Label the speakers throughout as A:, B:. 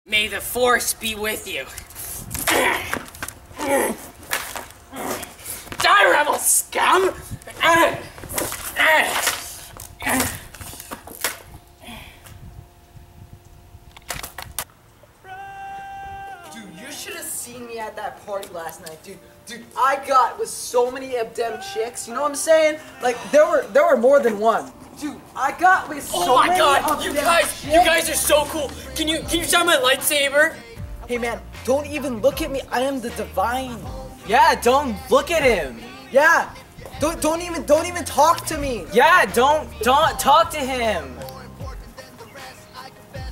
A: May the force be with you. Die, rebel scum!
B: Dude, you should have seen me at that party last night, dude. Dude, I got with so many of them chicks. You know what I'm saying? Like there were more than one. Dude, I got with so many of them chicks.
A: You guys are so cool. Can you shine my lightsaber?
B: Hey man, don't even look at me. I am the divine.
C: Yeah, don't look at him.
B: Yeah. Don't even talk to me.
C: Yeah, don't talk to him.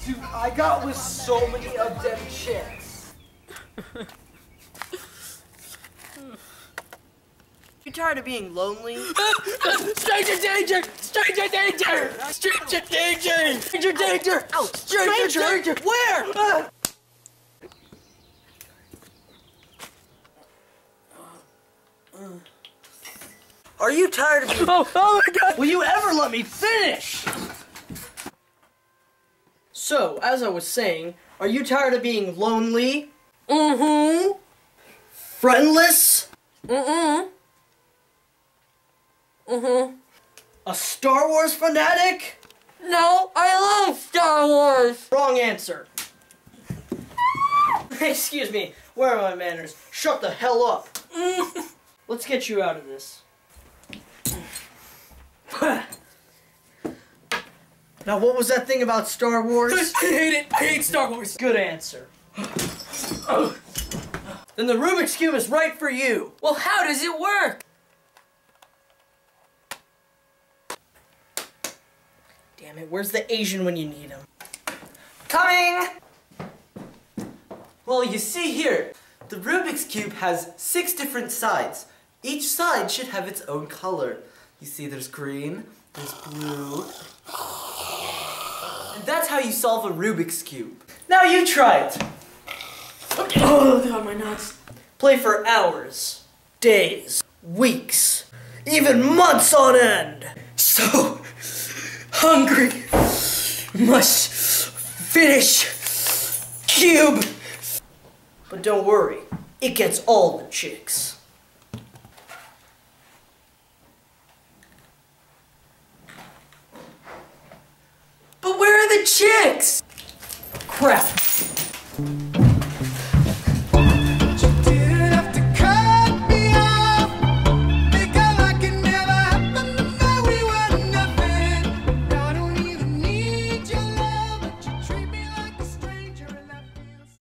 B: Dude, I got with so many of them chicks.
C: You tired of being lonely?
A: Stranger danger! Stranger danger! Stranger danger! Stranger danger!
C: Ow,
A: Stranger danger!
C: Where? Are you tired of being...
A: Oh my god!
C: Will you ever let me finish? So, as I was saying, are you tired of being lonely?
A: Mm-hmm.
C: Friendless?
A: Mm-mm. Mm-hmm.
C: A Star Wars fanatic?
A: No, I love Star Wars!
C: Wrong answer. Excuse me, where are my manners? Shut the hell up. Let's get you out of this. Now, what was that thing about Star Wars?
A: I hate it! I hate Star Wars!
C: Good answer. Then the Rubik's Cube is right for you.
A: Well, how does it work?
C: Damn it, where's the Asian when you need him?
D: Coming! Well, you see here, the Rubik's Cube has 6 different sides. Each side should have its own color. You see there's green, there's blue, and that's how you solve a Rubik's Cube. Now you try it.
A: Okay. Oh god, my nuts.
C: Play for hours, days, weeks, even months on end.
D: So hungry. Must finish cube.
C: But don't worry, it gets all the chicks.
D: But where are the chicks?
C: Crap.